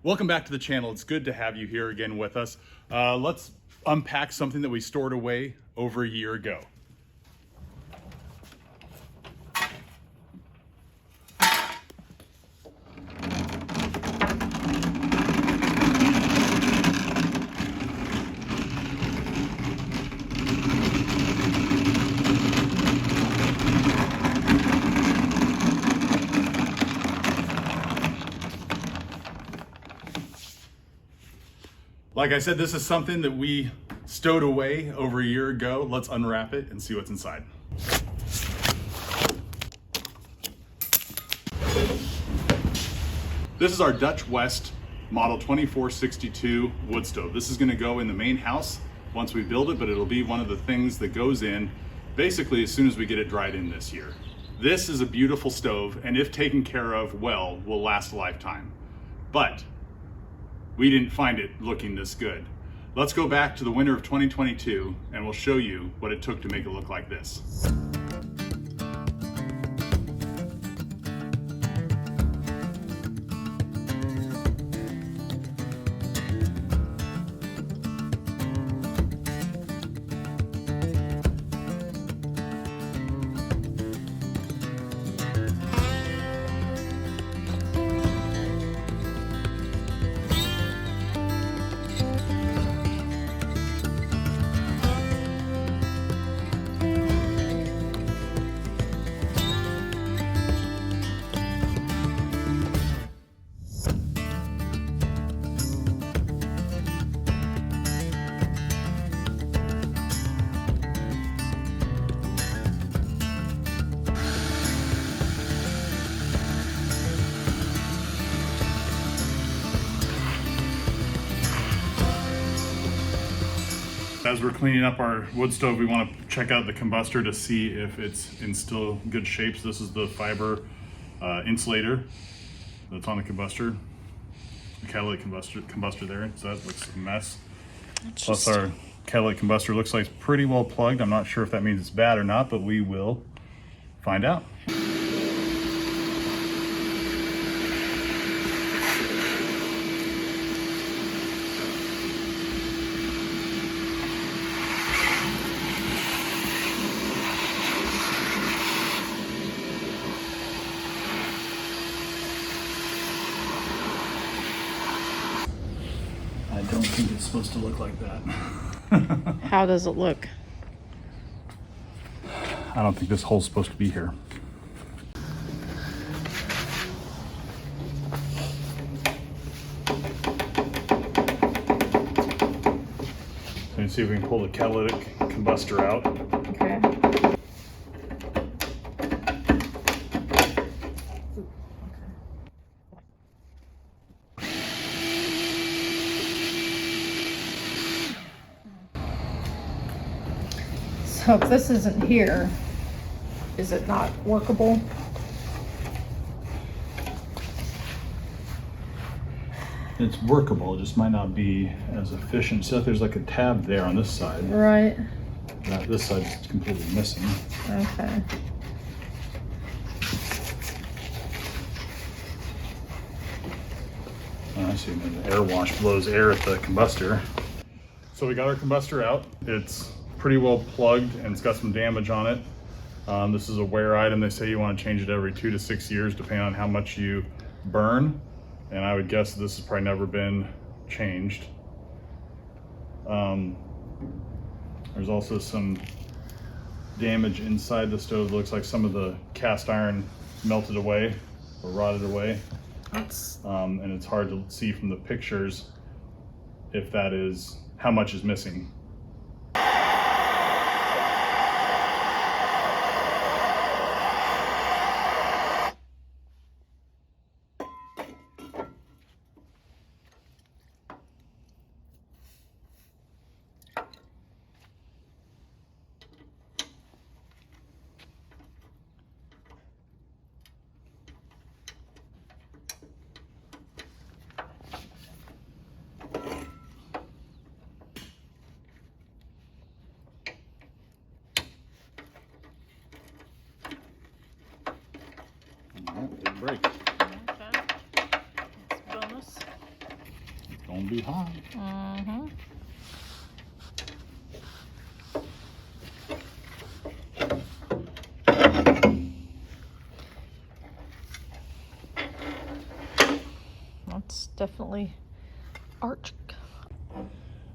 Welcome back to the channel. It's good to have you here again with us. Let's unpack something that we stored away over a year ago. Like I said, this is something that we stowed away over a year ago. Let's unwrap it and see what's inside. This is our Dutch West model 2462 wood stove. This is going to go in the main house once we build it, but it'll be one of the things that goes in basically as soon as we get it dried in this year. This is a beautiful stove, and if taken care of well, will last a lifetime. But we didn't find it looking this good. Let's go back to the winter of 2022 and we'll show you what it took to make it look like this. As we're cleaning up our wood stove, we want to check out the combustor to see if it's in still good shape. So this is the fiber insulator that's on the combustor, the catalytic combustor there. So that looks a mess. Plus our catalytic combustor looks like it's pretty well plugged. I'm not sure if that means it's bad or not, but we will find out. I don't think it's supposed to look like that. How does it look? I don't think this hole's supposed to be here. So you can see if we can pull the catalytic combustor out. Okay. So if this isn't here, is it not workable? It's workable, it just might not be as efficient. So if there's like a tab there on this side. Right. This side's completely missing. Okay. Oh, I see, the air wash blows air at the combustor. So we got our combustor out. It's pretty well plugged and it's got some damage on it. This is a wear item. They say you want to change it every 2 to 6 years depending on how much you burn. And I would guess this has probably never been changed. There's also some damage inside the stove. It looks like some of the cast iron melted away or rotted away. And it's hard to see from the pictures if that is, how much is missing. gonna be hot. Mm-hmm. That's definitely arch.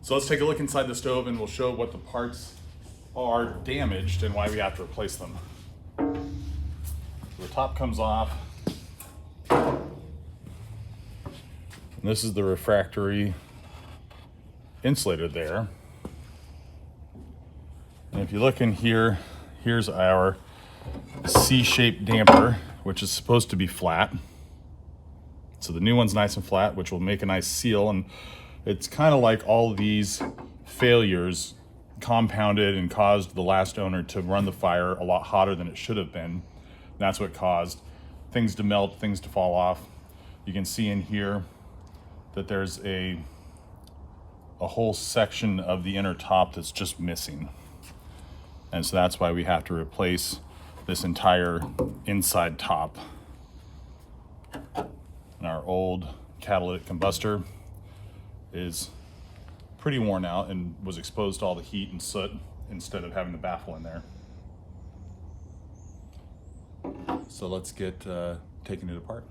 So let's take a look inside the stove and we'll show what the parts are damaged and why we have to replace them. The top comes off. And this is the refractory insulator there. And if you look in here, here's our C-shaped damper, which is supposed to be flat. So the new one's nice and flat, which will make a nice seal. And it's kind of like all these failures compounded and caused the last owner to run the fire a lot hotter than it should have been. And that's what caused things to melt, things to fall off. You can see in here that there's a whole section of the inner top that's just missing. And so that's why we have to replace this entire inside top. And our old catalytic combustor is pretty worn out and was exposed to all the heat and soot instead of having the baffle in there. So let's get taking it apart.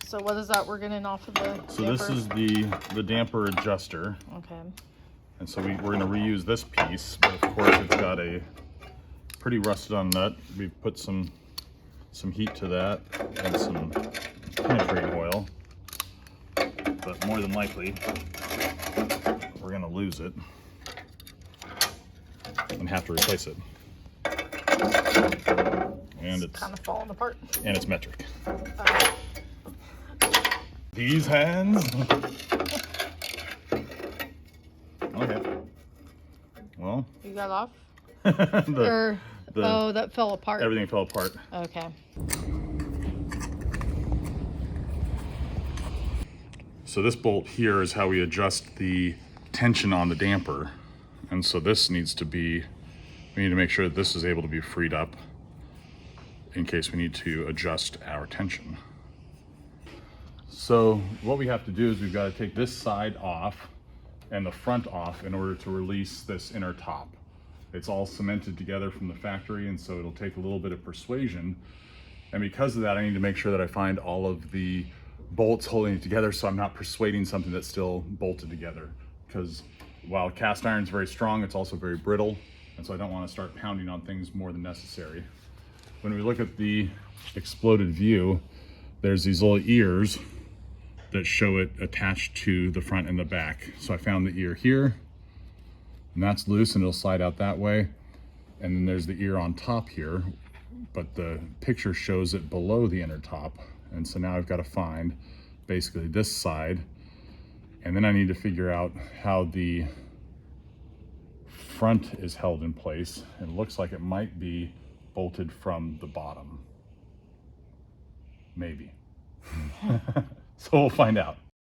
So what is that we're getting off of the So damper? this is the damper adjuster. Okay. And so we're going to reuse this piece, but of course it's got a pretty rusted on nut. We've put some heat to that and some penetrating oil, but more than likely we're going to lose it and have to replace it. And it's kind of falling apart. And it's metric. These hands. Okay. Well. You got off? Oh, that fell apart. Everything fell apart. Okay. So this bolt here is how we adjust the tension on the damper. And so this needs to be, we need to make sure that this is able to be freed up in case we need to adjust our tension. So what we have to do is we've got to take this side off and the front off in order to release this inner top. It's all cemented together from the factory, and so it'll take a little bit of persuasion. And because of that, I need to make sure that I find all of the bolts holding it together so I'm not persuading something that's still bolted together. Because while cast iron is very strong, it's also very brittle, and so I don't want to start pounding on things more than necessary. When we look at the exploded view, there's these little ears that show it attached to the front and the back. So I found the ear here, and that's loose and it'll slide out that way. And then there's the ear on top here, but the picture shows it below the inner top. And so now I've got to find basically this side, and then I need to figure out how the front is held in place. It looks like it might be bolted from the bottom. Maybe. So we'll find out. There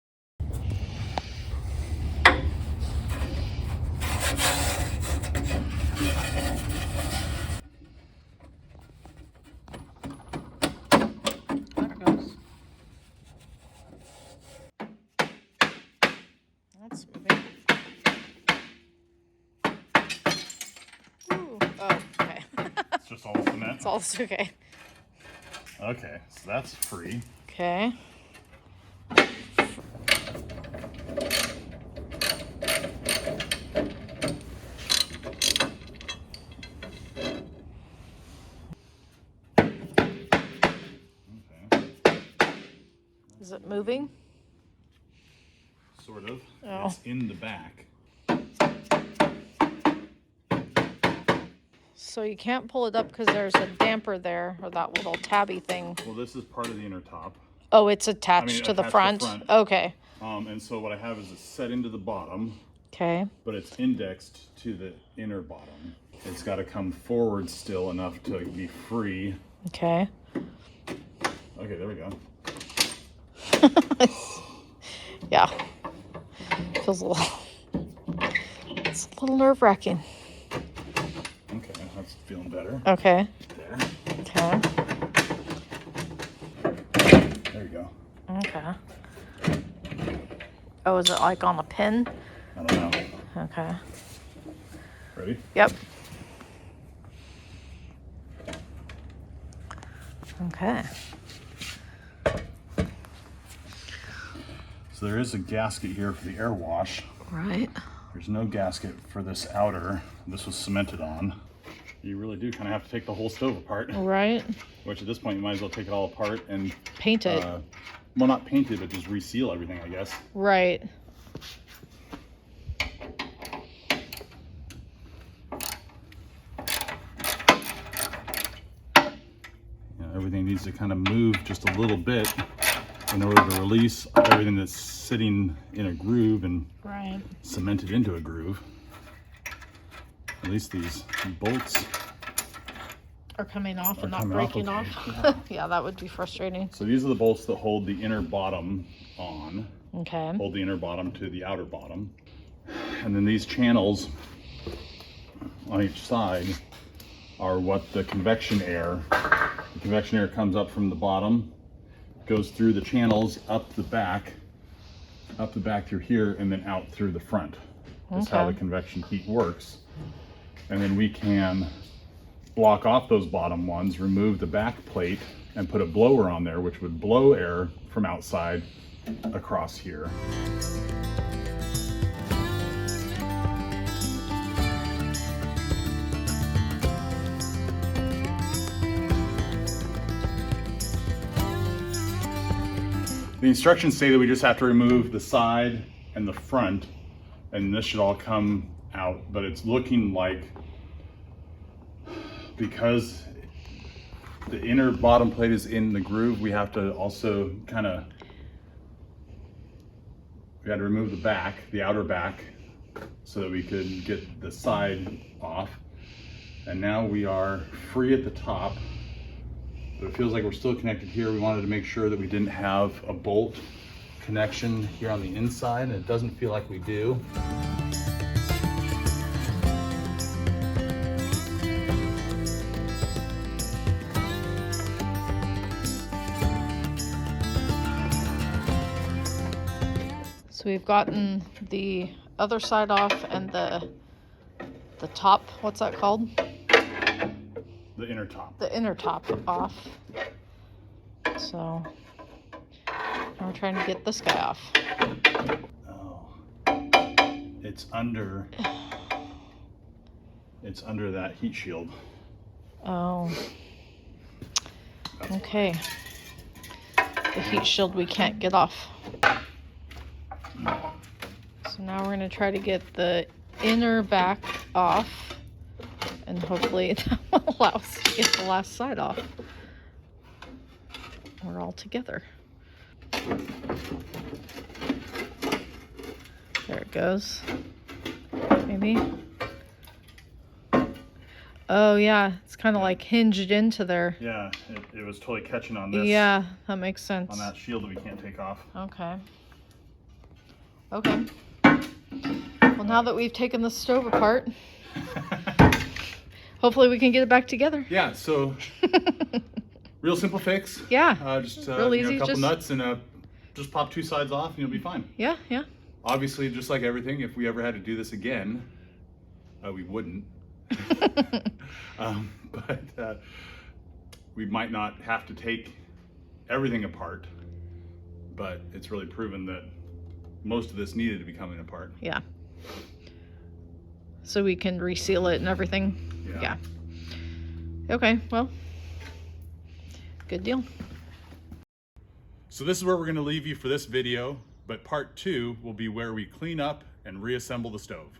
it goes. That's moving. Ooh. Oh, okay. It's just all cement. It's all okay. Okay, so that's free. Okay. Is it moving? Sort of. Oh. It's in the back. So you can't pull it up because there's a damper there, or that little tabby thing. Well, this is part of the inner top. Oh, it's attached to the front? Okay. And so what I have is it's set into the bottom, Okay. but it's indexed to the inner bottom. It's got to come forward still enough to be free. Okay. Okay, there we go. Yeah. Feels a little, it's a little nerve-wracking. Okay, that's feeling better. Okay. There. Okay. There you go. Okay. Oh, is it like on a pin? I don't know. Okay. Ready? Yep. Okay. So there is a gasket here for the air wash. Right. There's no gasket for this outer. This was cemented on. You really do kind of have to take the whole stove apart. Right. Which at this point you might as well take it all apart and Paint it. Well, not paint it, but just reseal everything, I guess. Right. Everything needs to kind of move just a little bit in order to release everything that's sitting in a groove and Right. cemented into a groove. At least these bolts Are coming off are and not coming breaking off. okay. Yeah. Yeah, that would be frustrating. So these are the bolts that hold the inner bottom on, Okay. hold the inner bottom to the outer bottom. And then these channels on each side are what the convection air comes up from the bottom, goes through the channels up the back through here, and then out through the front. That's how the convection heat works. And then we can block off those bottom ones, remove the back plate, and put a blower on there, which would blow air from outside across here. The instructions say that we just have to remove the side and the front, and this should all come out, but it's looking like, because the inner bottom plate is in the groove, we have to also we got to remove the back, the outer back, so that we could get the side off. And now we are free at the top. But it feels like we're still connected here. We wanted to make sure that we didn't have a bolt connection here on the inside, and it doesn't feel like we do. So we've gotten the other side off and the top, what's that called? The inner top. The inner top off. So now we're trying to get this guy off. Oh, it's under that heat shield. Oh, okay. The heat shield we can't get off. So now we're gonna try to get the inner back off, and hopefully that will allow us to get the last side off. We're all together. There it goes. Maybe. Oh yeah, it's kind of like hinged into there. Yeah, it was totally catching on this. Yeah, that makes sense. On that shield that we can't take off. Okay. Okay. Well, now that we've taken the stove apart, hopefully we can get it back together. Yeah, so real simple fix. Yeah. Just real easy. a couple Just nuts and just pop two sides off and you'll be fine. Yeah, yeah. Obviously, just like everything, if we ever had to do this again, we wouldn't. But we might not have to take everything apart, but it's really proven that most of this needed to be coming apart. Yeah. So we can reseal it and everything. Yeah. Okay, well, good deal. So this is where we're going to leave you for this video, but part 2 will be where we clean up and reassemble the stove.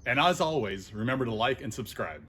And as always, remember to like and subscribe.